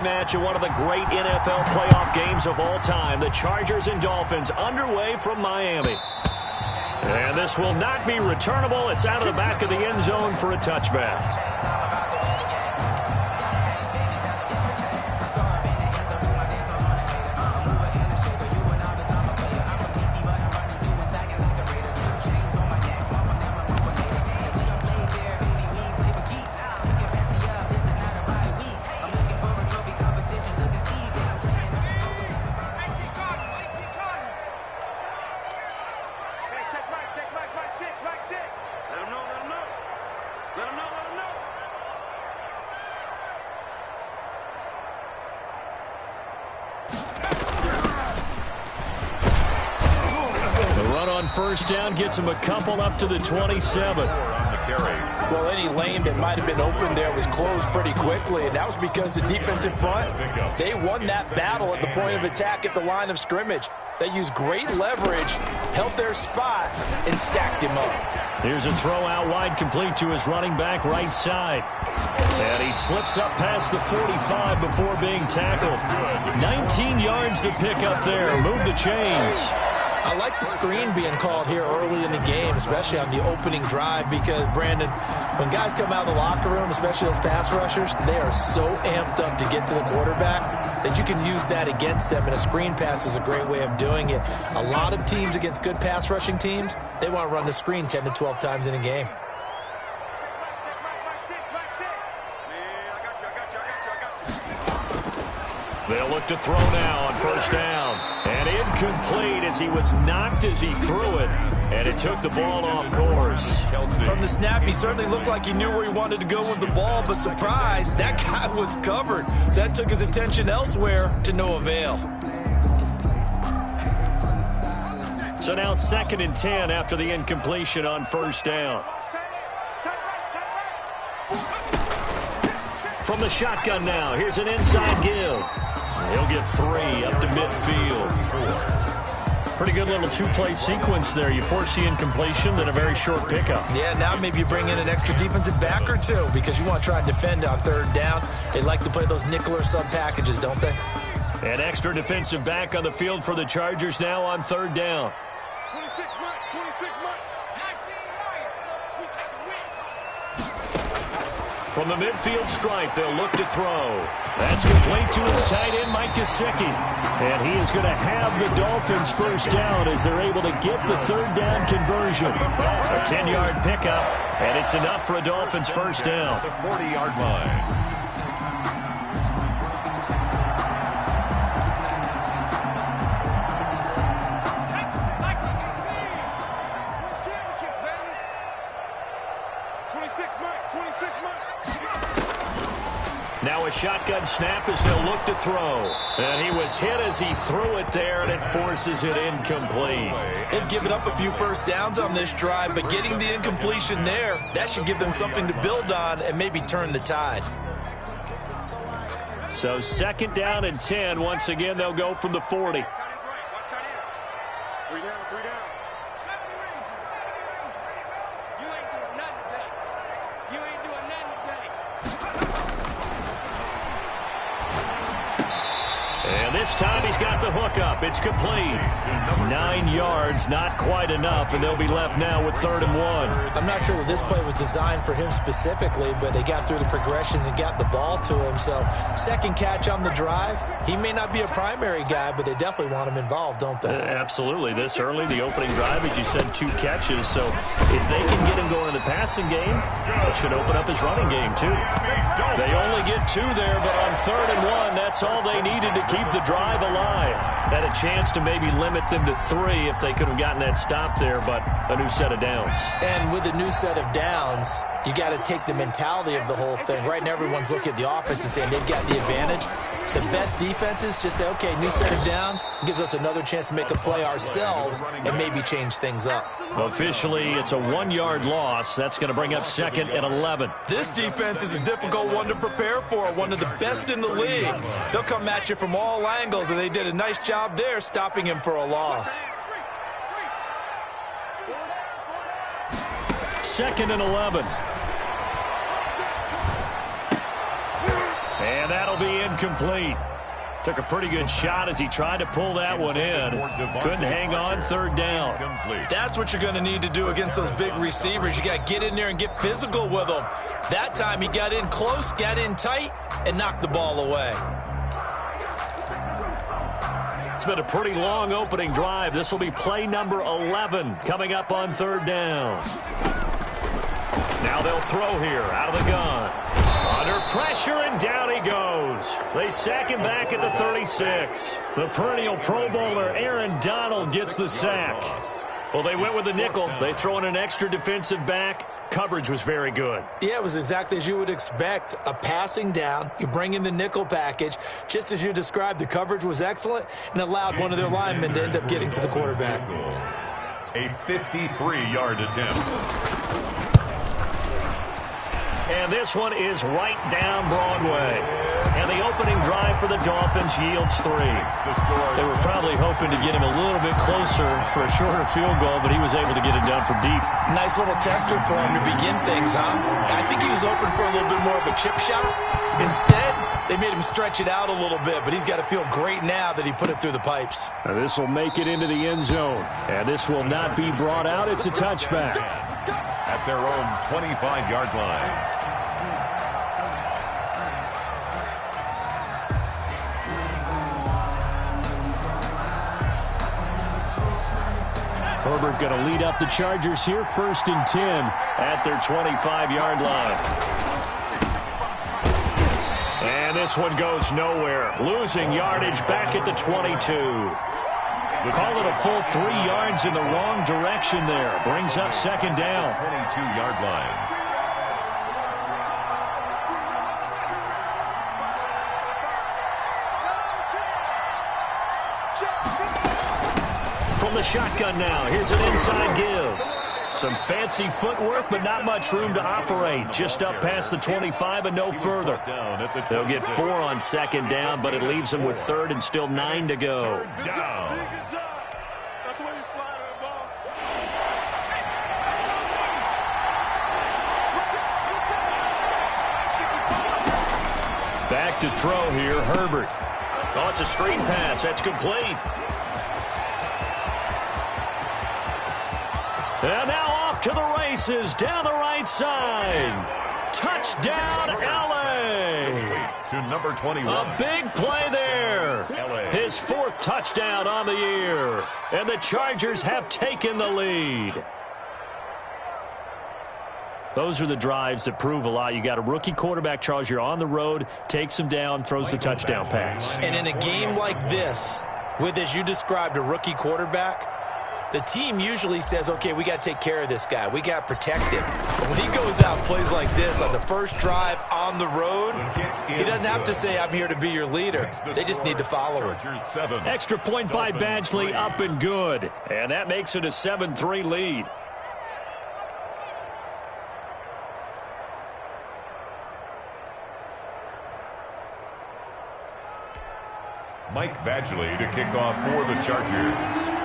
Match of one of the great NFL playoff games of all time. The Chargers and Dolphins underway from Miami. And this will not be returnable. It's out of the back of the end zone for a touchback. First down gets him a couple up to the 27. Well, any lane that might have been open there was closed pretty quickly, and that was because the defensive front, they won that battle at the point of attack at the line of scrimmage. They used great leverage, held their spot, and stacked him up. Here's a throw out wide, complete to his running back right side. And he slips up past the 45 before being tackled. 19 yards to pick up there. Move the chains. I like the screen being called here early in the game, especially on the opening drive, because, Brandon, when guys come out of the locker room, especially those pass rushers, they are so amped up to get to the quarterback that you can use that against them, and a screen pass is a great way of doing it. A lot of teams against good pass rushing teams, they want to run the screen 10 to 12 times in a game. They'll look to throw now on first down. And incomplete as he was knocked as he threw it. And it took the ball off course. From the snap, he certainly looked like he knew where he wanted to go with the ball, but surprise, that guy was covered. So that took his attention elsewhere to no avail. So now 2nd and 10 after the incompletion on first down. From the shotgun now, here's an inside give. He'll get 3 up to midfield. Pretty good little two-play sequence there. You force the incompletion, then a very short pickup. Yeah, now maybe you bring in an extra defensive back or two because you want to try and defend on third down. They like to play those nickel or sub packages, don't they? An extra defensive back on the field for the Chargers now on third down. 26 Mike. From the midfield stripe, they'll look to throw. That's complete to his tight end, Mike Gesicki. And he is going to have the Dolphins first down as they're able to get the third down conversion. A 10-yard pickup, and it's enough for a Dolphins first down. The 40-yard line. Now a shotgun snap as they'll look to throw. And he was hit as he threw it there, and it forces it incomplete. They've given up a few first downs on this drive, but getting the incompletion there, that should give them something to build on and maybe turn the tide. So 2nd down and 10. Once again, they'll go from the 40. This time he's got the hook up. It's complete. 9 yards, not quite enough, and they'll be left now with 3rd and 1. I'm not sure that this play was designed for him specifically, but they got through the progressions and got the ball to him. So 2nd catch on the drive. He may not be a primary guy, but they definitely want him involved, don't they? Absolutely. This early, the opening drive, as you said, 2 catches. So if they can get him going in the passing game, it should open up his running game too. They only get 2 there, but on 3rd and 1, that's all they needed to keep the drive alive. Had a chance to maybe limit them to 3 if they could have gotten that stop there, but a new set of downs. And with a new set of downs, you got to take the mentality of the whole thing. Right now, everyone's looking at the offense and saying they've got the advantage. The best defenses just say, okay, new set of downs gives us another chance to make a play ourselves and maybe change things up. Officially, it's a 1-yard loss. That's going to bring up 2nd and 11. This defense is a difficult one to prepare for, one of the best in the league. They'll come at you from all angles, and they did a nice job there stopping him for a loss. 2nd and 11. And that'll be incomplete. Took a pretty good shot as he tried to pull that one in. Couldn't hang on, third down. That's what you're going to need to do against those big receivers. You got to get in there and get physical with them. That time he got in close, got in tight, and knocked the ball away. It's been a pretty long opening drive. This will be play number 11 coming up on third down. Now they'll throw here out of the gun. Under pressure, and down he goes. They sack him back at the 36. The perennial Pro Bowler Aaron Donald gets the sack. Well, they went with the nickel. They throw in an extra defensive back. Coverage was very good. Yeah, it was exactly as you would expect. A passing down. You bring in the nickel package. Just as you described, the coverage was excellent and allowed one of their linemen to end up getting to the quarterback. A 53-yard attempt. And this one is right down Broadway. And the opening drive for the Dolphins yields 3. They were probably hoping to get him a little bit closer for a shorter field goal, but he was able to get it done from deep. Nice little tester for him to begin things, huh? I think he was open for a little bit more of a chip shot. Instead, they made him stretch it out a little bit, but he's got to feel great now that he put it through the pipes. Now this will make it into the end zone. And this will not be brought out. It's a touchback. At their own 25-yard line. Herbert going to lead up the Chargers here, 1st and 10 at their 25-yard line. And this one goes nowhere. Losing yardage back at the 22. Call it a full 3 yards in the wrong direction there. Brings up second down. 22-yard line. From the shotgun now, here's an inside give. Some fancy footwork, but not much room to operate. Just up past the 25 and no further. They'll get 4 on second down, but it leaves them with 3rd and still 9 to go. Back to throw here, Herbert. Oh, it's a screen pass. That's complete. And now off to the races, down the right side. Touchdown, L.A. To number 21. A big play there. His 4th touchdown on the year. And the Chargers have taken the lead. Those are the drives that prove a lot. You got a rookie quarterback, Charles. You're on the road, takes him down, throws the touchdown pass. And in a game like this, with, as you described, a rookie quarterback, the team usually says, okay, we got to take care of this guy. We got to protect him. But when he goes out and plays like this on the first drive on the road, he doesn't have to say, I'm here to be your leader. They just need to follow him. Extra point by Badgley, up and good. And that makes it a 7-3 lead. Mike Badgley to kick off for the Chargers.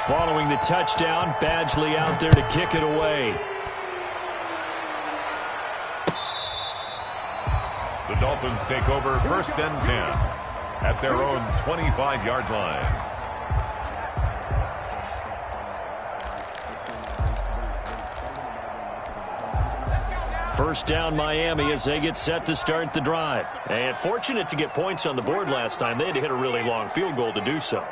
Following the touchdown, Badgley out there to kick it away. The Dolphins take over 1st and 10 at their own 25-yard line. First down, Miami, as they get set to start the drive. And fortunate to get points on the board last time. They had to hit a really long field goal to do so.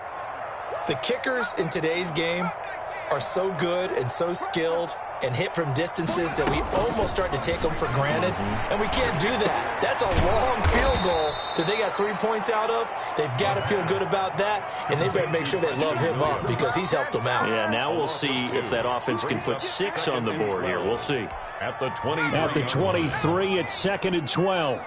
The kickers in today's game are so good and so skilled and hit from distances that we almost start to take them for granted, and we can't do that. That's a long field goal that they got 3 points out of. They've got to feel good about that, and they better make sure they love him up because he's helped them out. Yeah, now we'll see if that offense can put 6 on the board here. We'll see. At the 23. At the 23, it's 2nd and 12.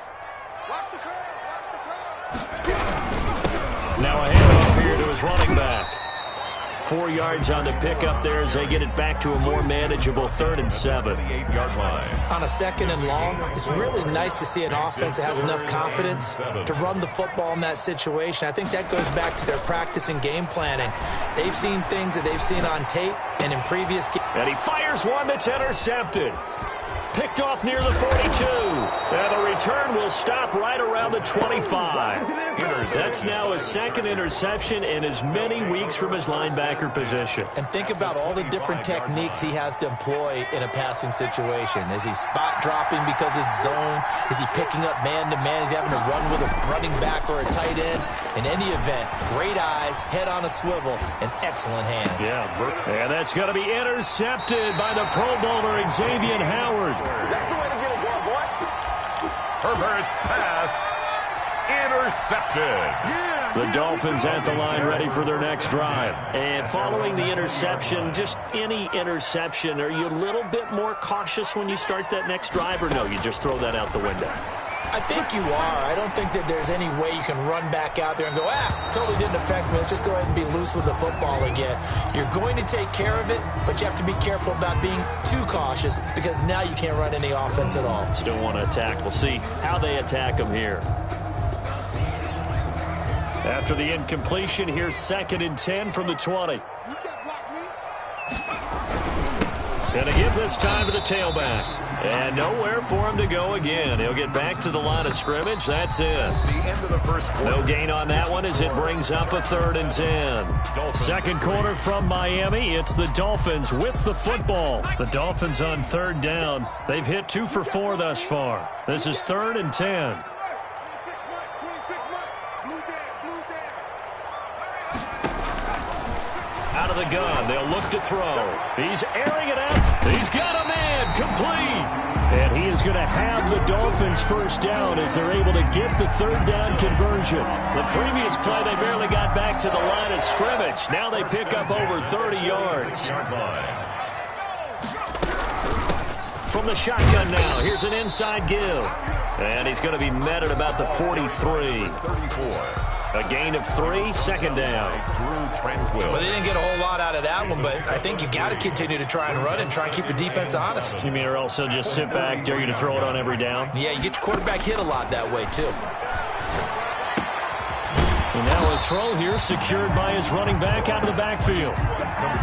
Now a handoff here to his running back. 4 yards on the pickup there as they get it back to a more manageable 3rd and 7. 8-yard line. On a 2nd and long, it's really nice to see an offense that has enough confidence to run the football in that situation. I think that goes back to their practice and game planning. They've seen things that they've seen on tape and in previous games. And he fires one that's intercepted. Picked off near the 42. And the return will stop right around the 25. That's now his second interception in as many weeks from his linebacker position. And think about all the different techniques he has to employ in a passing situation. Is he spot dropping because it's zone? Is he picking up man-to-man? Is he having to run with a running back or a tight end? In any event, great eyes, head on a swivel, and excellent hands. Yeah, and that's going to be intercepted by the Pro Bowler Xavier Howard. That's the way to get it going, boy. Herbert's pass intercepted. The Dolphins at the line ready for their next drive. And following the interception, just any interception, are you a little bit more cautious when you start that next drive, or no, you just throw that out the window? I think you are. I don't think that there's any way you can run back out there and go, totally didn't affect me. Let's just go ahead and be loose with the football again. You're going to take care of it, but you have to be careful about being too cautious because now you can't run any offense at all. Still want to attack. We'll see how they attack them here. After the incompletion, here's 2nd and 10 from the 20. And a give this time to the tailback. And nowhere for him to go again. He'll get back to the line of scrimmage. That's it. The end of the first quarter. No gain on that one as it brings up a 3rd and 10. Dolphins. Second quarter from Miami. It's the Dolphins with the football. The Dolphins on 3rd down. They've hit 2 for 4 thus far. This is 3rd and 10. Out of the gun, they'll look to throw. He's airing it out. He's got a man complete. And he is going to have the Dolphins first down as they're able to get the 3rd down conversion. The previous play, they barely got back to the line of scrimmage. Now they pick up over 30 yards. From the shotgun now, here's an inside give. And he's going to be met at about the 43. 34. A gain of 3, 2nd down. Well, they didn't get a whole lot out of that one, but I think you got to continue to try and run and try and keep the defense honest. You mean or else they'll just sit back, dare you to throw it on every down? Yeah, you get your quarterback hit a lot that way, too. And now a throw here secured by his running back out of the backfield.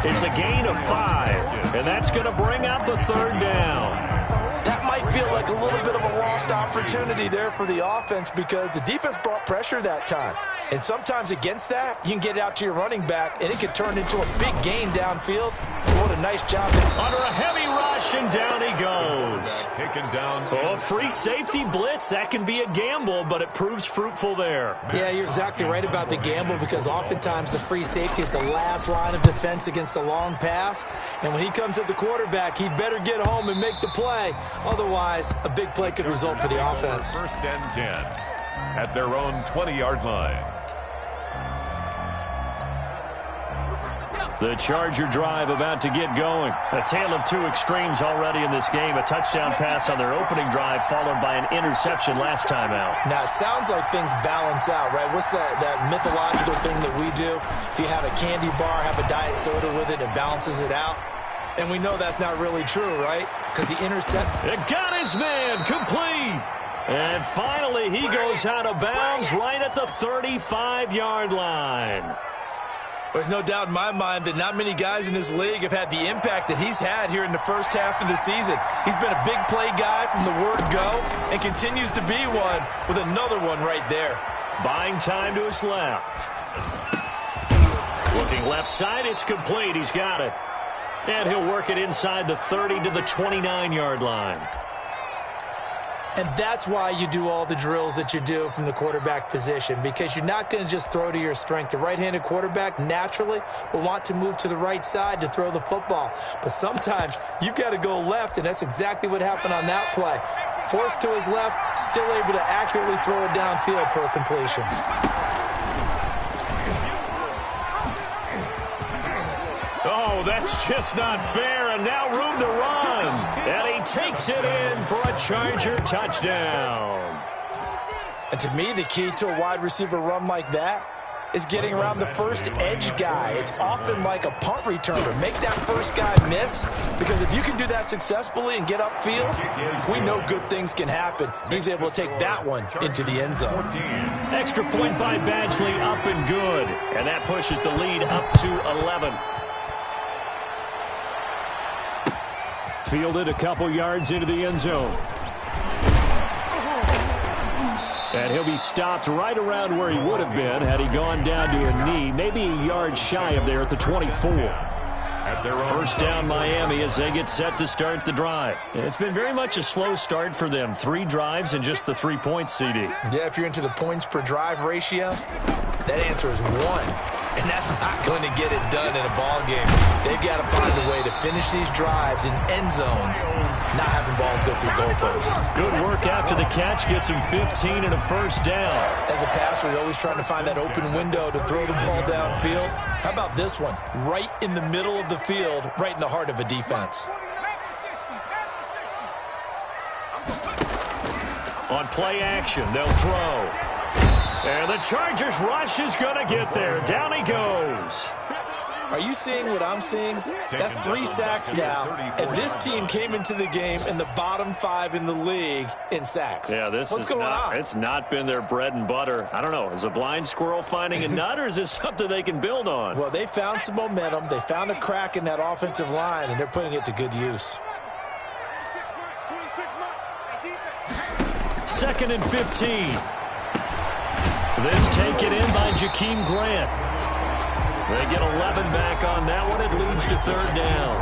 It's a gain of 5, and that's going to bring up the 3rd down. That might feel like a little bit of a lost opportunity there for the offense because the defense brought pressure that time. And sometimes against that, you can get it out to your running back, and it can turn into a big gain downfield. What a nice job. Under a heavy rush, and down he goes. Taken down. Oh, free safety blitz. That can be a gamble, but it proves fruitful there. Yeah, you're exactly right about the gamble because oftentimes the free safety is the last line of defense against a long pass. And when he comes at the quarterback, he'd better get home and make the play. Otherwise, a big play could result for the offense. 1st and 10 at their own 20-yard line. The Charger drive about to get going. A tale of 2 extremes already in this game. A touchdown pass on their opening drive followed by an interception last time out. Now, it sounds like things balance out, right? What's that mythological thing that we do? If you have a candy bar, have a diet soda with it, it balances it out. And we know that's not really true, right? Because the intercept. It got his man complete. And finally, he goes out of bounds right at the 35-yard line. There's no doubt in my mind that not many guys in this league have had the impact that he's had here in the first half of the season. He's been a big play guy from the word go and continues to be one with another one right there. Buying time to his left. Looking left side, it's complete. He's got it. And he'll work it inside the 30 to the 29-yard line. And that's why you do all the drills that you do from the quarterback position, because you're not going to just throw to your strength. The right-handed quarterback naturally will want to move to the right side to throw the football. But sometimes you've got to go left, and that's exactly what happened on that play. Forced to his left, still able to accurately throw it downfield for a completion. Oh, that's just not fair, and now room to run. And he takes it in for a Charger touchdown. And to me, the key to a wide receiver run like that is getting around the first edge guy. It's often like a punt returner. Make that first guy miss, because if you can do that successfully and get upfield, we know good things can happen. He's able to take that one into the end zone. Extra point by Badgley, up and good. And that pushes the lead up to 11. Fielded a couple yards into the end zone. And he'll be stopped right around where he would have been had he gone down to a knee, maybe a yard shy of there at the 24. First down Miami as they get set to start the drive. It's been very much a slow start for them. 3 drives and just the 3 points, CD. Yeah, if you're into the points per drive ratio, that answer is 1. And that's not going to get it done in a ball game. They've got to find a way to finish these drives in end zones, not having balls go through goalposts. Good work after the catch. Gets him 15 and a first down. As a passer, you're always trying to find that open window to throw the ball downfield. How about this one? Right in the middle of the field, right in the heart of a defense. On play action, they'll throw. And the Chargers rush is going to get there. Down he goes. Are you seeing what I'm seeing? That's 3 sacks now, and this team came into the game in the bottom 5 in the league in sacks. Yeah, what's going on? It's not been their bread and butter. I don't know. Is a blind squirrel finding a nut, or is this something they can build on? Well, they found some momentum. They found a crack in that offensive line, and they're putting it to good use. 2nd and 15. This taken in by Jakeem Grant. They get 11 back on that one. It leads to 3rd down.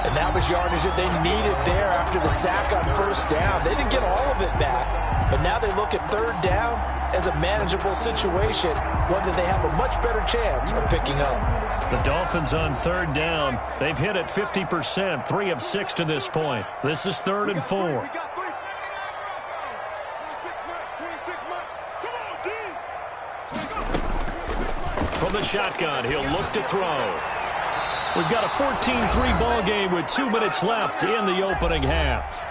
And that was yardage that they needed there after the sack on 1st down. They didn't get all of it back, but now they look at 3rd down as a manageable situation, one that they have a much better chance of picking up. The Dolphins on 3rd down. They've hit it 50%, 3 of 6 to this point. This is 3rd and 4. From the shotgun, he'll look to throw. We've got a 14-3 ball game with 2 minutes left in the opening half.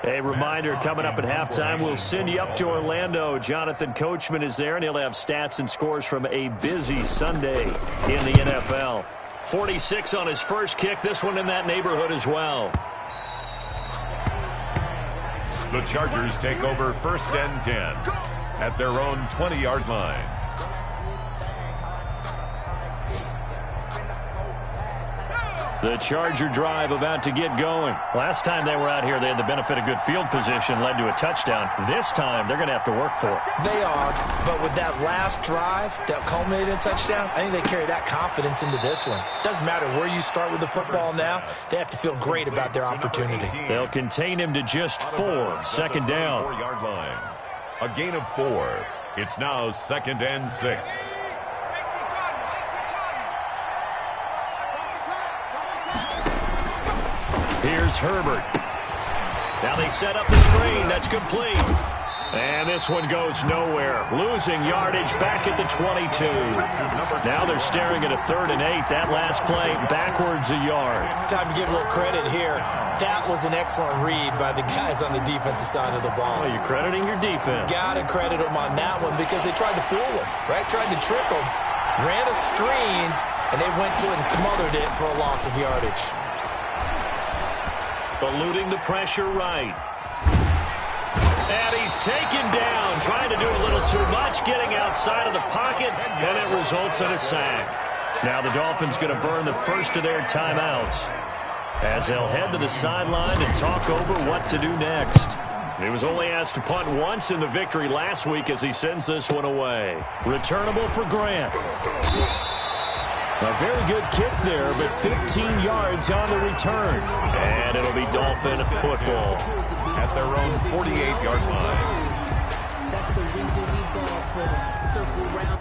A reminder, coming up at halftime, we'll send you up to Orlando. Jonathan Coachman is there, and he'll have stats and scores from a busy Sunday in the NFL. 46 on his first kick, this one in that neighborhood as well. The Chargers take over 1st and 10 at their own 20-yard line. The Charger drive about to get going. Last time they were out here, they had the benefit of good field position, led to a touchdown. This time, they're going to have to work for it. They are, but with that last drive that culminated in a touchdown, I think they carry that confidence into this one. Doesn't matter where you start with the football now, they have to feel great about their opportunity. They'll contain him to just 4, 2nd down. 4-yard line. A gain of 4. It's now 2nd and 6. Here's Herbert. Now they set up the screen. That's complete. And this one goes nowhere. Losing yardage back at the 22. Now they're staring at a 3rd and 8. That last play backwards a yard. Time to give a little credit here. That was an excellent read by the guys on the defensive side of the ball. Oh, you're crediting your defense. Got to credit them on that one because they tried to fool them, right? Tried to trick them. Ran a screen, and they went to it and smothered it for a loss of yardage. Eluding the pressure right. And he's taken down, trying to do a little too much, getting outside of the pocket, and it results in a sack. Now the Dolphins going to burn the first of their timeouts as they'll head to the sideline and talk over what to do next. He was only asked to punt once in the victory last week as he sends this one away. Returnable for Grant. A very good kick there, but 15 yards on the return. And it'll be Dolphin football at their own 48-yard line. That's the reason we ball for the circle round.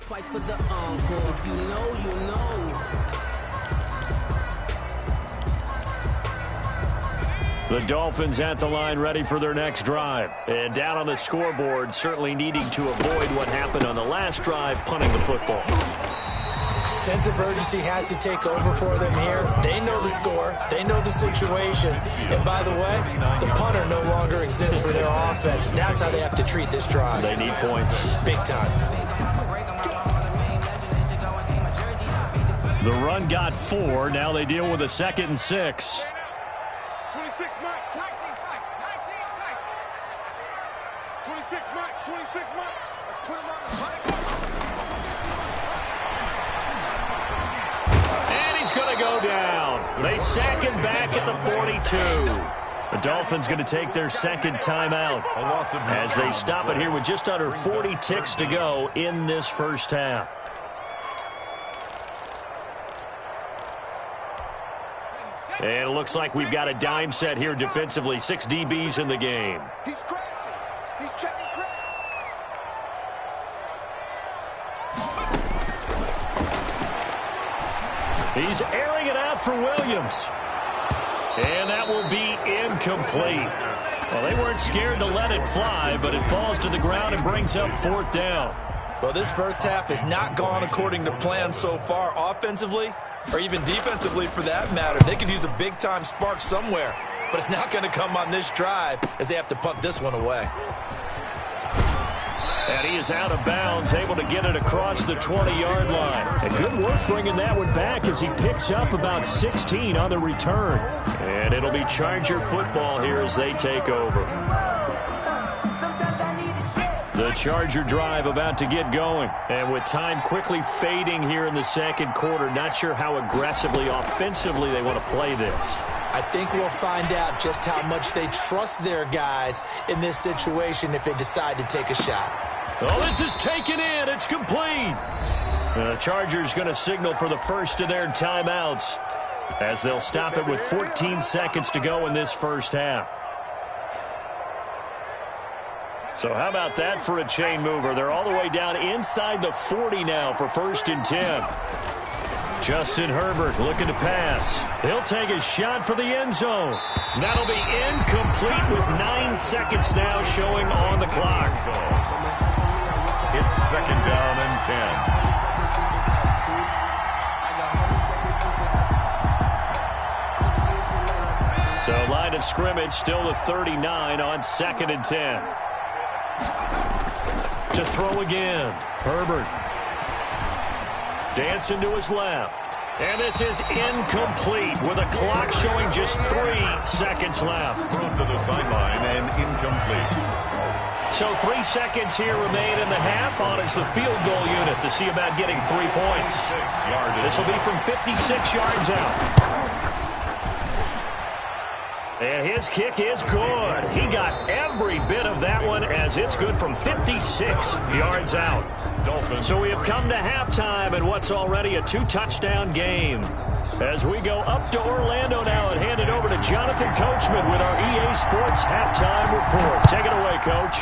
twice for the encore. If you know, you know. The Dolphins at the line ready for their next drive. And down on the scoreboard, certainly needing to avoid what happened on the last drive, punting the football. Sense of urgency has to take over for them here. They know the score. They know the situation. And by the way, the punter no longer exists for their offense. And that's how they have to treat this drive. They need points. Big time. The run got 4. Now they deal with a 2nd and 6. 26 Mike, 19 tight, 19 tight. 26 Mike, 26 Mike. Let's put him on the fight. And he's going to go down. They sack him back at the 42. The Dolphins going to take their 2nd timeout as they stop it here with just under 40 ticks to go in this first half. And it looks like we've got a dime set here defensively. 6 DBs in the game. He's crashing. He's checking crash. He's airing it out for Williams. And that will be incomplete. Well, they weren't scared to let it fly, but it falls to the ground and brings up 4th down. Well, this first half has not gone according to plan so far offensively, or even defensively for that matter. They could use a big-time spark somewhere, but it's not going to come on this drive as they have to punt this one away. And he is out of bounds, able to get it across the 20-yard line. And good work bringing that one back as he picks up about 16 on the return. And it'll be Charger football here as they take over. The Charger drive about to get going. And with time quickly fading here in the second quarter, not sure how aggressively, offensively they want to play this. I think we'll find out just how much they trust their guys in this situation if they decide to take a shot. Oh, this is taken in. It's complete. The Chargers going to signal for the first of their timeouts as they'll stop it with 14 seconds to go in this first half. So how about that for a chain mover? They're all the way down inside the 40 now for 1st and 10. Justin Herbert looking to pass. He'll take a shot for the end zone. That'll be incomplete with 9 seconds now showing on the clock. It's 2nd down and 10. So line of scrimmage still the 39 on 2nd and 10. To throw again. Herbert. Dancing to his left. And this is incomplete with a clock showing just 3 seconds left. Thrown to the sideline and incomplete. So 3 seconds here remain in the half. On is the field goal unit to see about getting 3 points. This will be from 56 yards out. And his kick is good. He got every bit of that one as it's good from 56 yards out. So we have come to halftime in what's already a 2-touchdown game. As we go up to Orlando now and hand it over to Jonathan Coachman with our EA Sports Halftime Report. Take it away, Coach.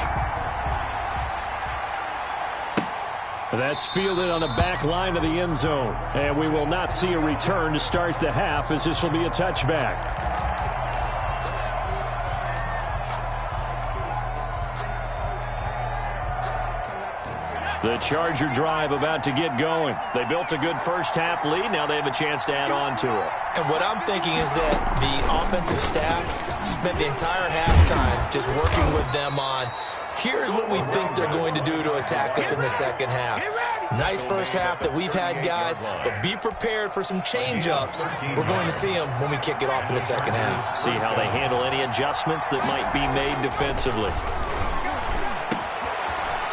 That's fielded on the back line of the end zone. And we will not see a return to start the half as this will be a touchback. The Charger drive about to get going. They built a good first half lead. Now they have a chance to add on to it. And what I'm thinking is that the offensive staff spent the entire halftime just working with them on, here's what we think they're going to do to attack us in the second half. Nice first half that we've had, guys, but be prepared for some change-ups. We're going to see them when we kick it off in the second half. See how they handle any adjustments that might be made defensively.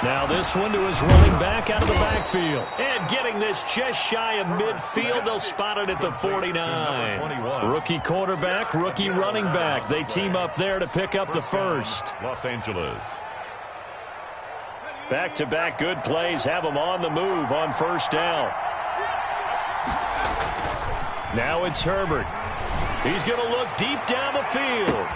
Now this one to his running back out of the backfield. And getting this just shy of midfield. They'll spot it at the 49. Rookie quarterback, rookie running back. They team up there to pick up the first. Los Angeles. Back-to-back good plays have them on the move on first down. Now it's Herbert. He's going to look deep down the field.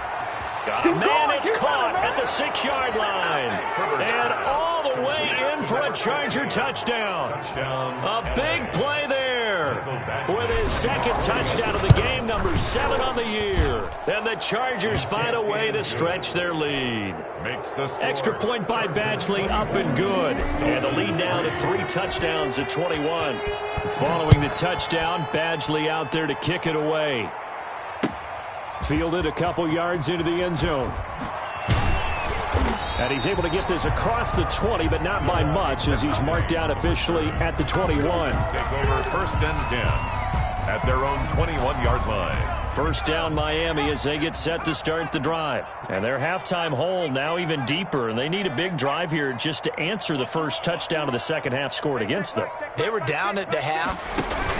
Man, it's caught at the 6-yard line. And all the way in for a Charger touchdown. A big play there with his second touchdown of the game, number 7 on the year. And the Chargers find a way to stretch their lead. Extra point by Badgley, up and good. And the lead now to 3 touchdowns at 21. Following the touchdown, Badgley out there to kick it away. Fielded a couple yards into the end zone. And he's able to get this across the 20, but not by much, as he's marked down officially at the 21. Take over first and 10 at their own 21-yard line. First down Miami as they get set to start the drive. And their halftime hole now even deeper, and they need a big drive here just to answer the first touchdown of the second half scored against them. They were down at the half.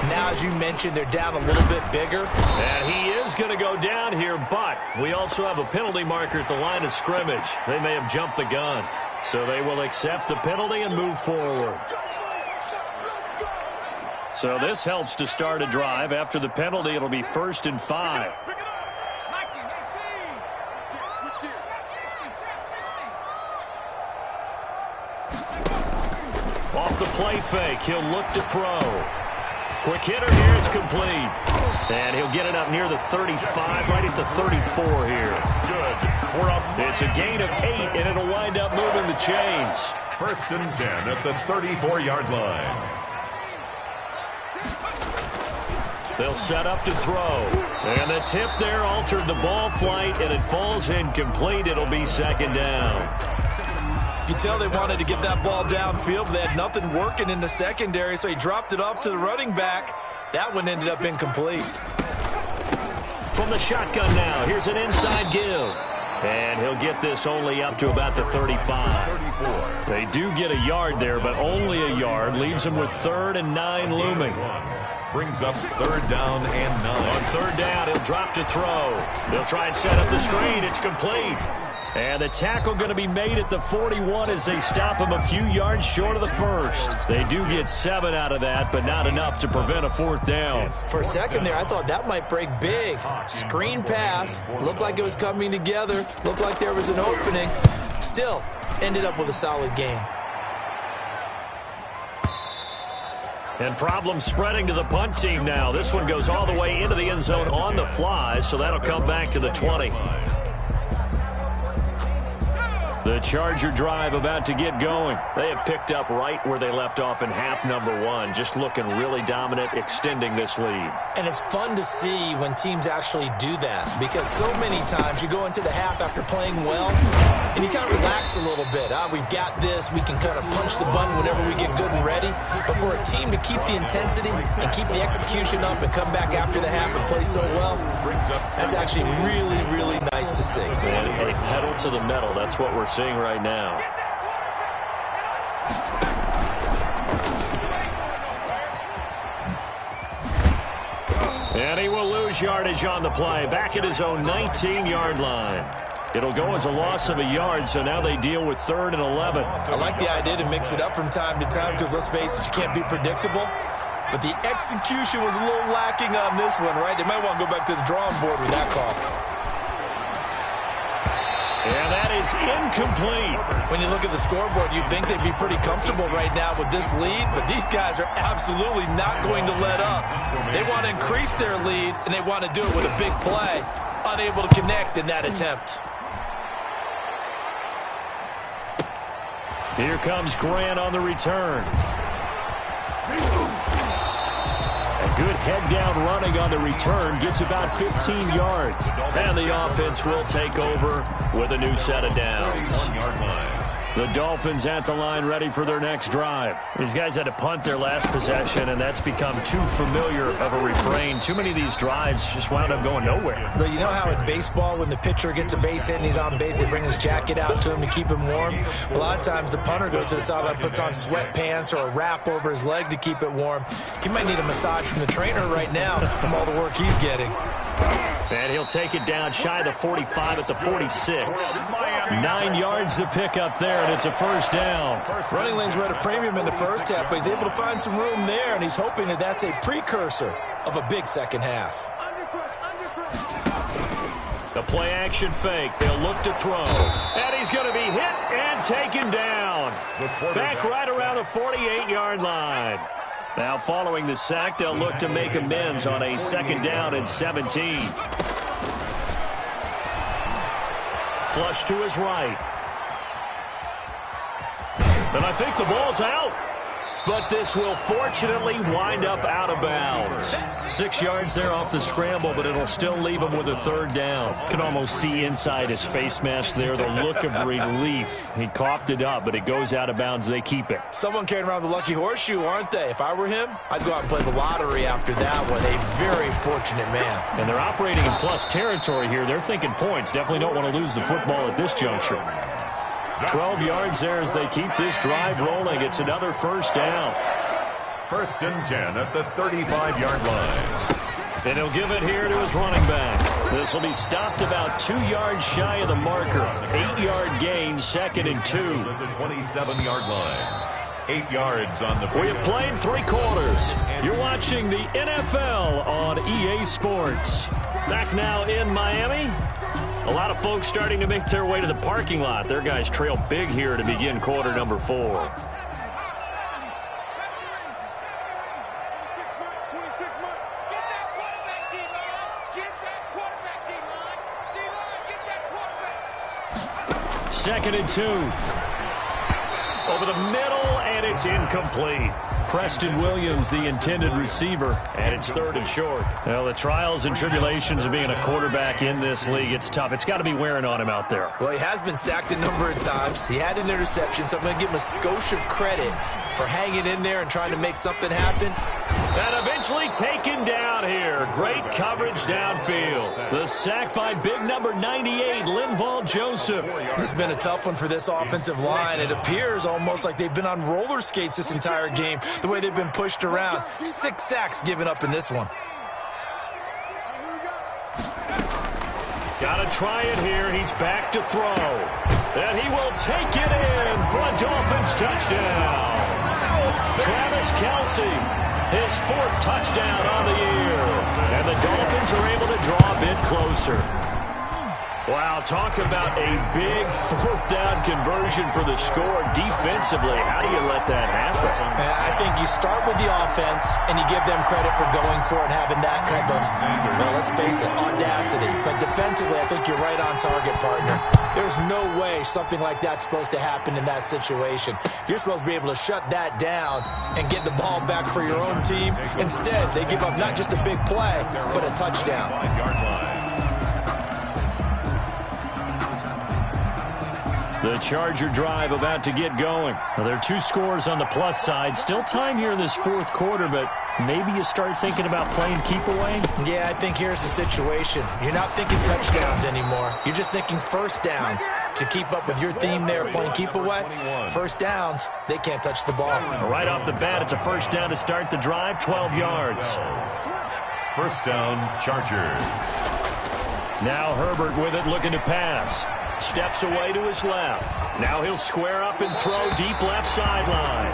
Now, as you mentioned, they're down a little bit bigger. And he is going to go down here, but we also have a penalty marker at the line of scrimmage. They may have jumped the gun. So they will accept the penalty and move forward. So this helps to start a drive. After the penalty, it'll be 1st and 5. Off the play fake, he'll look to throw. Quick hitter here, it's complete. And he'll get it up near the 35, right at the 34 here. Good. It's a gain of 8, and it'll wind up moving the chains. 1st and 10 at the 34-yard line. They'll set up to throw. And the tip there altered the ball flight, and it falls incomplete. It'll be 2nd down. You can tell they wanted to get that ball downfield, but they had nothing working in the secondary, so he dropped it off to the running back. That one ended up incomplete. From the shotgun now, here's an inside give. And he'll get this only up to about the 35. They do get a yard there, but only a yard. Leaves them with 3rd and 9 looming. Brings up 3rd down and 9. On 3rd down, he'll drop to throw. They'll try and set up the screen. It's complete. And the tackle going to be made at the 41 as they stop him a few yards short of the first. They do get 7 out of that, but not enough to prevent a 4th down. For a second there, I thought that might break big. Screen pass. Looked like it was coming together. Looked like there was an opening. Still, ended up with a solid game. And problems spreading to the punt team now. This one goes all the way into the end zone on the fly, so that'll come back to the 20. The Charger drive about to get going. They have picked up right where they left off in half number 1, just looking really dominant, extending this lead. And it's fun to see when teams actually do that, because so many times you go into the half after playing well, and you kind of relax a little bit. We've got this. We can kind of punch the button whenever we get good and ready. But for a team to keep the intensity and keep the execution up and come back after the half and play so well, that's actually really, really nice to see. And a pedal to the metal. That's what we're seeing right now. And he will lose yardage on the play. Back at his own 19-yard line. It'll go as a loss of a yard, so now they deal with 3rd and 11. I like the idea to mix it up from time to time because, let's face it, you can't be predictable. But the execution was a little lacking on this one, right? They might want to go back to the drawing board with that call. And that is incomplete. When you look at the scoreboard, you'd think they'd be pretty comfortable right now with this lead, but these guys are absolutely not going to let up. They want to increase their lead, and they want to do it with a big play. Unable to connect in that attempt. Here comes Grant on the return. A good head-down running on the return. Gets about 15 yards. And the offense will take over with a new set of downs. 1-yard line. The Dolphins at the line ready for their next drive. These guys had to punt their last possession, and that's become too familiar of a refrain. Too many of these drives just wound up going nowhere. But you know how in baseball, when the pitcher gets a base hit and he's on base, they bring his jacket out to him to keep him warm? A lot of times the punter goes to the sideline, puts on sweatpants or a wrap over his leg to keep it warm. He might need a massage from the trainer right now from all the work he's getting. And he'll take it down shy of the 45 at the 46. 9 yards to pick up there, and it's a 1st down. Running lanes were at a premium in the first half, but he's able to find some room there, and he's hoping that that's a precursor of a big second half. The play action fake. They'll look to throw. And he's going to be hit and taken down. Back right around the 48-yard line. Now following the sack, they'll look to make amends on a 2nd down and 17. Flush to his right. And I think the ball's out. But this will fortunately wind up out of bounds. 6 yards there off the scramble, but it'll still leave him with a 3rd down. Can almost see inside his face mask there the look of relief. He coughed it up, but it goes out of bounds. They keep it. Someone carrying around the lucky horseshoe, aren't they? If I were him, I'd go out and play the lottery after that one. A very fortunate man. And they're operating in plus territory here. They're thinking points. Definitely don't want to lose the football at this juncture. 12 yards there as they keep this drive rolling. It's another 1st down. 1st and 10 at the 35-yard line. And he'll give it here to his running back. This will be stopped about 2 yards shy of the marker. 8-yard gain, 2nd and 2. At the 27-yard line. 8 yards on the... We have played 3 quarters. You're watching the NFL on EA Sports. Back now in Miami. A lot of folks starting to make their way to the parking lot. Their guys trail big here to begin quarter number 4. Second and 2. Over the middle, and it's incomplete. Preston Williams, the intended receiver, and it's 3rd and short. Well, the trials and tribulations of being a quarterback in this league, it's tough. It's got to be wearing on him out there. Well, he has been sacked a number of times. He had an interception, so I'm going to give him a skosh of credit for hanging in there and trying to make something happen. And eventually taken down here. Great coverage downfield. The sack by big number 98, Linval Joseph. This has been a tough one for this offensive line. It appears almost like they've been on roller skates this entire game, the way they've been pushed around. 6 sacks given up in this one. Got to try it here. He's back to throw. And he will take it in for a Dolphins touchdown. Travis Kelce. His 4th touchdown on the year. And the Dolphins are able to draw a bit closer. Wow, talk about a big 4th down conversion for the score. Defensively, how do you let that happen? I think you start with the offense, and you give them credit for going for it, having that kind of, well, let's face it, audacity. But defensively, I think you're right on target, partner. There's no way something like that's supposed to happen in that situation. You're supposed to be able to shut that down and get the ball back for your own team. Instead, they give up not just a big play, but a touchdown. The Charger drive about to get going. Well, there are 2 scores on the plus side. Still time here in this 4th quarter, but maybe you start thinking about playing keep away? Yeah, I think here's the situation. You're not thinking touchdowns anymore. You're just thinking 1st downs. To keep up with your theme there, playing keep away, 1st downs, they can't touch the ball. Right off the bat, it's a 1st down to start the drive, 12 yards. 1st down, Chargers. Now Herbert with it, looking to pass. Steps away to his left. Now he'll square up and throw deep left sideline.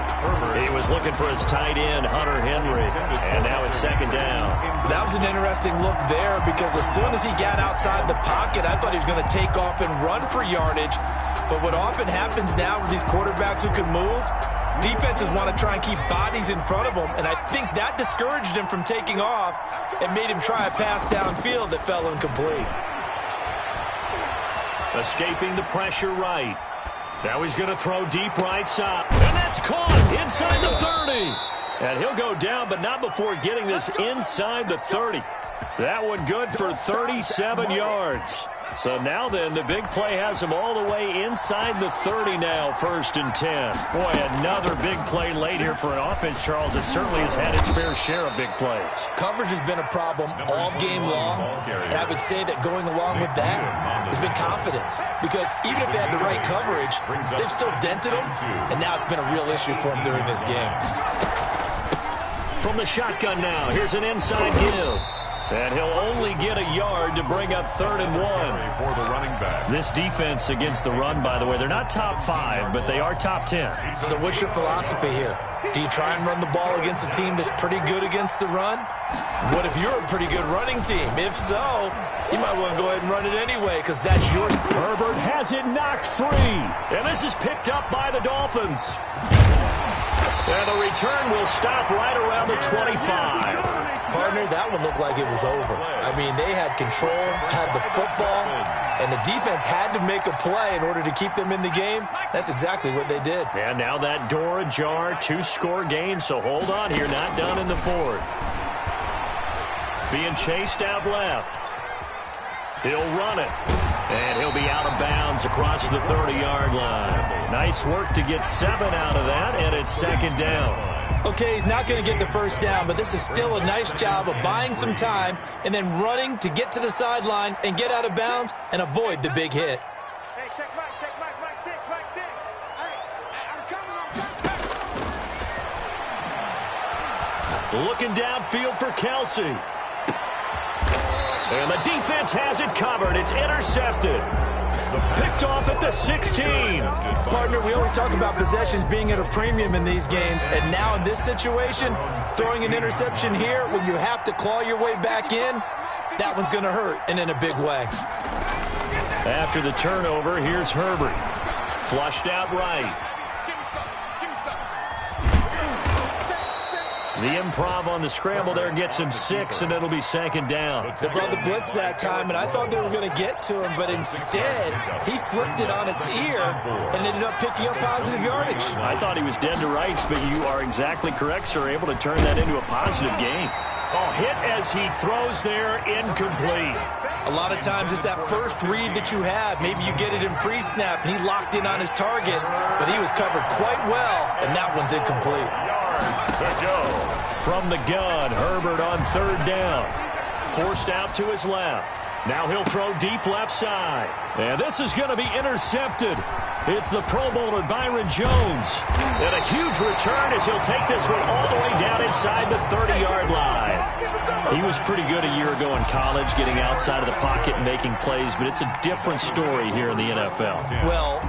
He was looking for his tight end, Hunter Henry. And now it's 2nd down. That was an interesting look there because as soon as he got outside the pocket, I thought he was going to take off and run for yardage. But what often happens now with these quarterbacks who can move, defenses want to try and keep bodies in front of them. And I think that discouraged him from taking off and made him try a pass downfield that fell incomplete. Escaping the pressure right. Now he's going to throw deep right side. And that's caught inside the 30. And he'll go down, but not before getting this inside the 30. That one good for 37 yards. So now then, the big play has him all the way inside the 30 now, 1st and 10. Boy, another big play late here for an offense, Charles, that certainly has had its fair share of big plays. Coverage has been a problem all game long, and I would say that going along with that has been confidence. Because even if they had the right coverage, they've still dented them, and now it's been a real issue for them during this game. From the shotgun now, here's an inside give. And he'll only get a yard to bring up 3rd and 1. For the running back. This defense against the run, by the way, they're not top 5, but they are top 10. So what's your philosophy here? Do you try and run the ball against a team that's pretty good against the run? What if you're a pretty good running team? If so, you might want to go ahead and run it anyway because that's yours. Herbert has it knocked free. And this is picked up by the Dolphins. And the return will stop right around the 25. Partner, that one looked like it was over. I mean, they had control, had the football, and the defense had to make a play in order to keep them in the game. That's exactly what they did. And now that door ajar, 2-score game, so hold on here, not done in the fourth. Being chased out left. He'll run it. And he'll be out of bounds across the 30-yard line. Nice work to get 7 out of that, and it's second down. Okay, he's not going to get the first down, but this is still a nice job of buying some time and then running to get to the sideline and get out of bounds and avoid the big hit. Hey, check Mike 6. Hey, I'm coming. Looking downfield for Kelsey. And the defense has it covered. It's intercepted. Picked off at the 16. Partner, we always talk about possessions being at a premium in these games, and now in this situation, throwing an interception here when you have to claw your way back in, that one's going to hurt, and in a big way. After the turnover, here's Herbert. Flushed out right. The improv on the scramble there gets him 6, and it'll be second down. They brought the blitz that time, and I thought they were going to get to him, but instead, he flipped it on its ear and ended up picking up positive yardage. I thought he was dead to rights, but you are exactly correct, sir. Able to turn that into a positive gain. Oh, hit as he throws there, incomplete. A lot of times it's that first read that you have. Maybe you get it in pre-snap, and he locked in on his target, but he was covered quite well, and that one's incomplete. To go. From the gun, Herbert on third down. Forced out to his left. Now he'll throw deep left side. And this is going to be intercepted. It's the Pro Bowler Byron Jones. And a huge return as he'll take this one all the way down inside the 30-yard line. He was pretty good a year ago in college, getting outside of the pocket and making plays, but it's a different story here in the NFL. Well,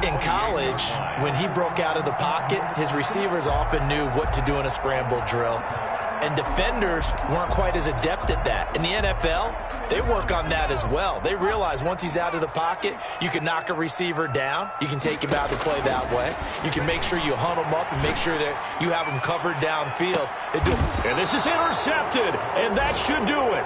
in college, when he broke out of the pocket, his receivers often knew what to do in a scramble drill. And defenders weren't quite as adept at that. In the NFL, they work on that as well. They realize once he's out of the pocket, you can knock a receiver down. You can take him out of the play that way. You can make sure you hunt him up and make sure that you have him covered downfield. And this is intercepted, and that should do it.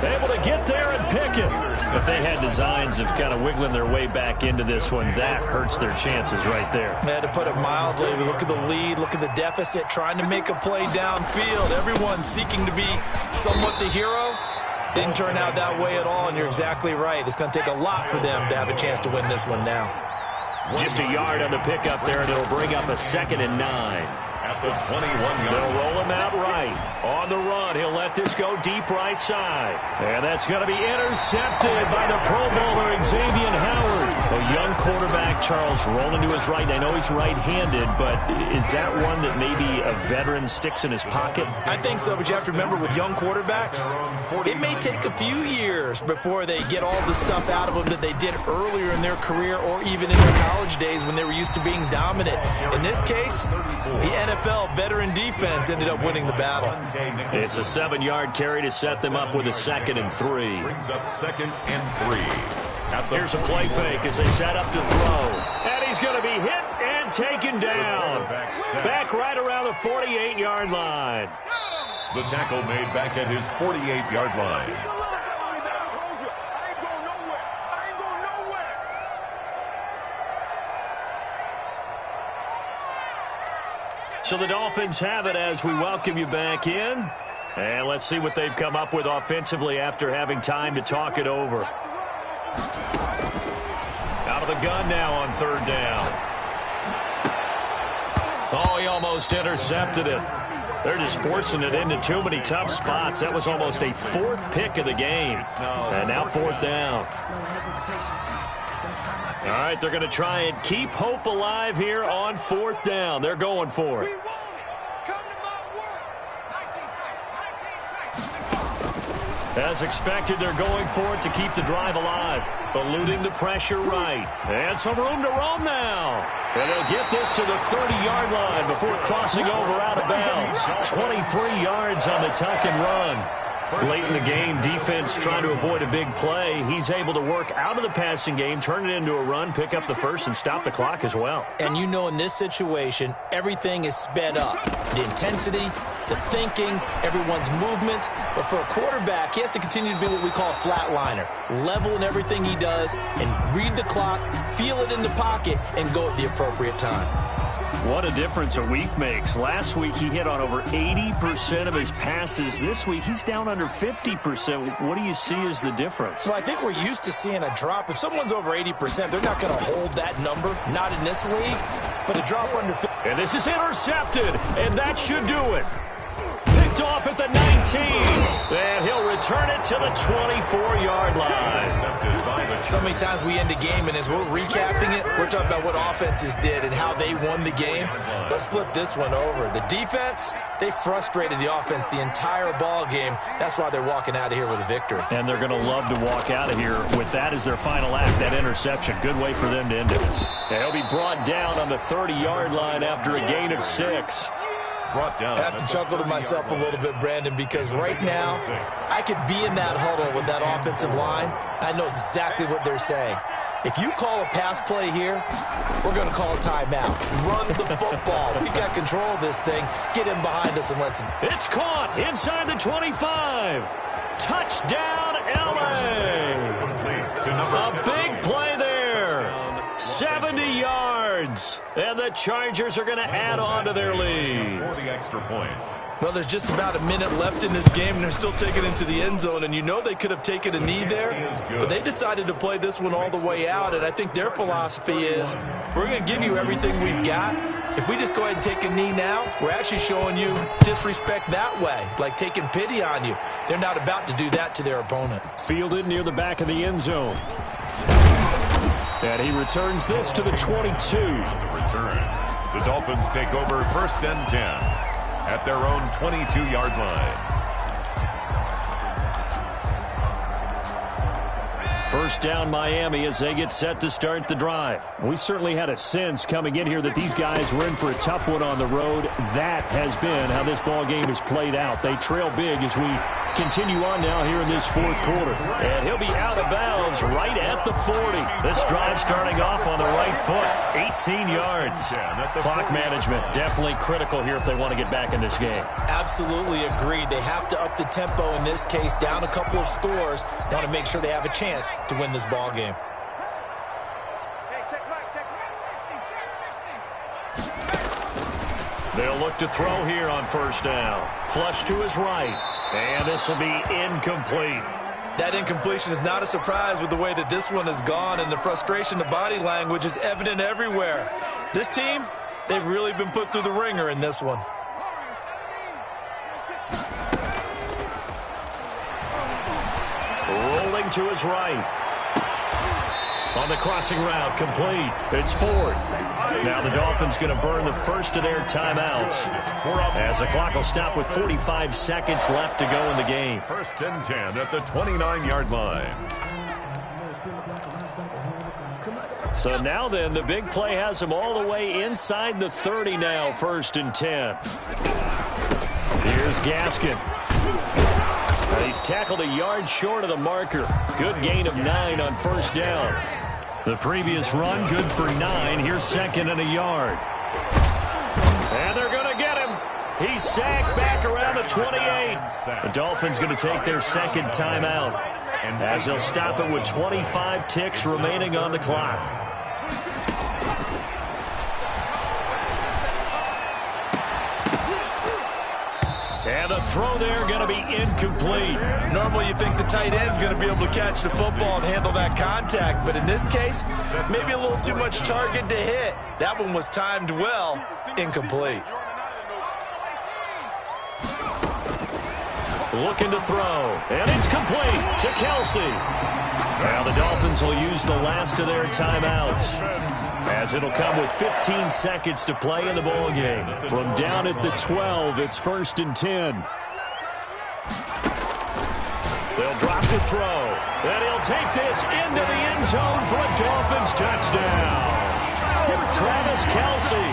Able to get there and pick it. If they had designs of kind of wiggling their way back into this one, that hurts their chances right there. They had to put it mildly. We look at the lead, look at the deficit, trying to make a play downfield. Everyone seeking to be somewhat the hero. Didn't turn out that way at all, and you're exactly right. It's going to take a lot for them to have a chance to win this one now. Just a yard on the pickup there, and it'll bring up a 2nd and 9. At the 21-yard. They'll roll him out right. On the run, he'll let this go deep right side. And that's going to be intercepted by the Pro Bowler, Xavier Howard. A young quarterback, Charles, rolling to his right. I know he's right-handed, but is that one that maybe a veteran sticks in his pocket? I think so, but you have to remember with young quarterbacks, it may take a few years before they get all the stuff out of them that they did earlier in their career or even in their college days when they were used to being dominant. In this case, the NFL veteran defense ended up winning the battle. It's a 7-yard carry to set them up with a 2nd and 3. Brings up 2nd and 3. Here's a play fake as they set up to throw. And he's going to be hit and taken down. Back right around the 48-yard line. The tackle made back at his 48-yard line. So the Dolphins have it as we welcome you back in. And let's see what they've come up with offensively after having time to talk it over. Out of the gun now on third down. Oh, he almost intercepted it. They're just forcing it into too many tough spots. That was almost a 4th pick of the game. And now 4th down. All right, they're going to try and keep hope alive here on 4th down. They're going for it. As expected, they're going for it to keep the drive alive. Eluding the pressure right. And some room to roam now. And they'll get this to the 30-yard line before crossing over out of bounds. 23 yards on the tuck and run. Late in the game, defense trying to avoid a big play. He's able to work out of the passing game, turn it into a run, pick up the first, and stop the clock as well. And you know in this situation, everything is sped up. The intensity, the thinking, everyone's movement. But for a quarterback, he has to continue to be what we call a flatliner. Level in everything he does and read the clock, feel it in the pocket, and go at the appropriate time. What a difference a week makes. Last week, he hit on over 80% of his passes. This week, he's down under 50%. What do you see as the difference? Well, I think we're used to seeing a drop. If someone's over 80%, they're not going to hold that number. Not in this league. But a drop under 50%. And this is intercepted, and that should do it. Picked off at the 19. And he'll return it to the 24-yard line. So many times we end a game, and as we're recapping it, we're talking about what offenses did and how they won the game. Let's flip this one over. The defense, they frustrated the offense the entire ball game. That's why they're walking out of here with a victory. And they're going to love to walk out of here with that as their final act, that interception. Good way for them to end it. And he'll be brought down on the 30-yard line after a gain of 6. I have to chuckle to myself a little bit, Brandon, because right now I could be in that huddle with that offensive line. I know exactly what they're saying. If you call a pass play here, we're going to call a timeout. Run the football. We got control of this thing. Get him behind us and let's... It's caught inside the 25. Touchdown, L.A. A big play there. 70 yards. And the Chargers are going to add on to their lead. For the extra point. Well, there's just about a minute left in this game, and they're still taking it into the end zone. And you know they could have taken a knee there, but they decided to play this one all the way out. And I think their philosophy is, we're going to give you everything we've got. If we just go ahead and take a knee now, we're actually showing you disrespect that way, like taking pity on you. They're not about to do that to their opponent. Fielded near the back of the end zone. And he returns this to the 22. Return. The Dolphins take over 1st and 10 at their own 22-yard line. First down, Miami, as they get set to start the drive. We certainly had a sense coming in here that these guys were in for a tough one on the road. That has been how this ball game is played out. They trail big as we continue on now here in this 4th quarter. And he'll be out of bounds right at the 40. This drive starting off on the right foot. 18 yards. Clock management definitely critical here if they want to get back in this game. Absolutely agreed. They have to up the tempo in this case, down a couple of scores. Want to make sure they have a chance to win this ball game. They'll look to throw here on 1st down. Flush to his right. And this will be incomplete. That incompletion is not a surprise with the way that this one has gone, and the frustration, the body language is evident everywhere. This team, they've really been put through the ringer in this one. Rolling to his right. On the crossing route, complete. It's Ford. Now the Dolphins going to burn the first of their timeouts as the clock will stop with 45 seconds left to go in the game. 1st and 10 at the 29-yard line. So now then, the big play has them all the way inside the 30 now, 1st and 10. Here's Gaskin. He's tackled a yard short of the marker. Good gain of 9 on 1st down. The previous run, good for 9. Here's 2nd and a yard. And they're going to get him. He's sacked back around the 28. The Dolphins going to take their 2nd timeout as they'll stop it with 25 ticks remaining on the clock. And the throw there going to be incomplete. Normally you think the tight end's going to be able to catch the football and handle that contact, but in this case, maybe a little too much target to hit. That one was timed well, incomplete. Looking to throw, and it's complete to Kelsey. Now the Dolphins will use the last of their timeouts, as it'll come with 15 seconds to play in the ball game. From down at the 12, it's 1st and 10. They'll drop the throw, and he'll take this into the end zone for a Dolphins touchdown. Travis Kelce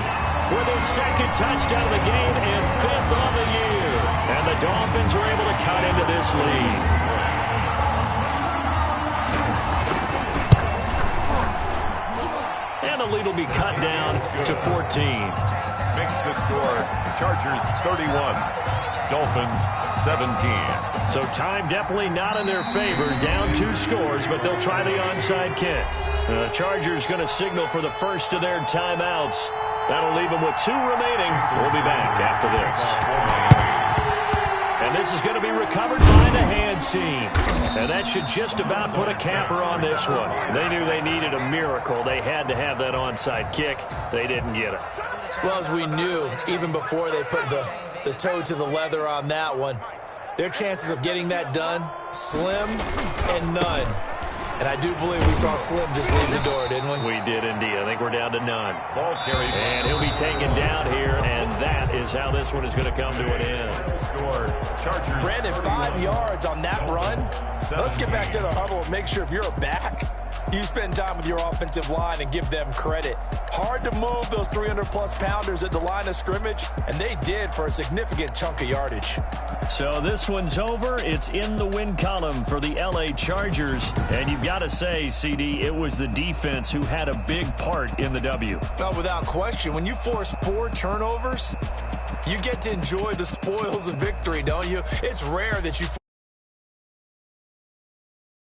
with his second touchdown of the game and 5th on the year. And the Dolphins are able to cut into this lead. And the lead will be cut down to 14. Makes the score. Chargers 31. Dolphins 17. So time definitely not in their favor. Down 2 scores, but they'll try the onside kick. The Chargers going to signal for the first of their timeouts. That'll leave them with 2 remaining. We'll be back after this. And this is going to be recovered by the hands team. And that should just about put a capper on this one. They knew they needed a miracle. They had to have that onside kick. They didn't get it. Well, as we knew, even before they put the toe to the leather on that one, their chances of getting that done, slim and none. And I do believe we saw Slim just leave the door, didn't we? We did indeed. I think we're down to none. Ball carries. And he'll be taken down here, and that is how this one is going to come to an end. Score. Chargers. Brandon, 5 yards on that run. Let's get back to the huddle and make sure if you're a back, you spend time with your offensive line and give them credit. Hard to move those 300-plus pounders at the line of scrimmage, and they did for a significant chunk of yardage. So this one's over. It's in the win column for the L.A. Chargers. And you've got to say, CD, it was the defense who had a big part in the W. Well, without question, when you force 4 turnovers, you get to enjoy the spoils of victory, don't you? It's rare that you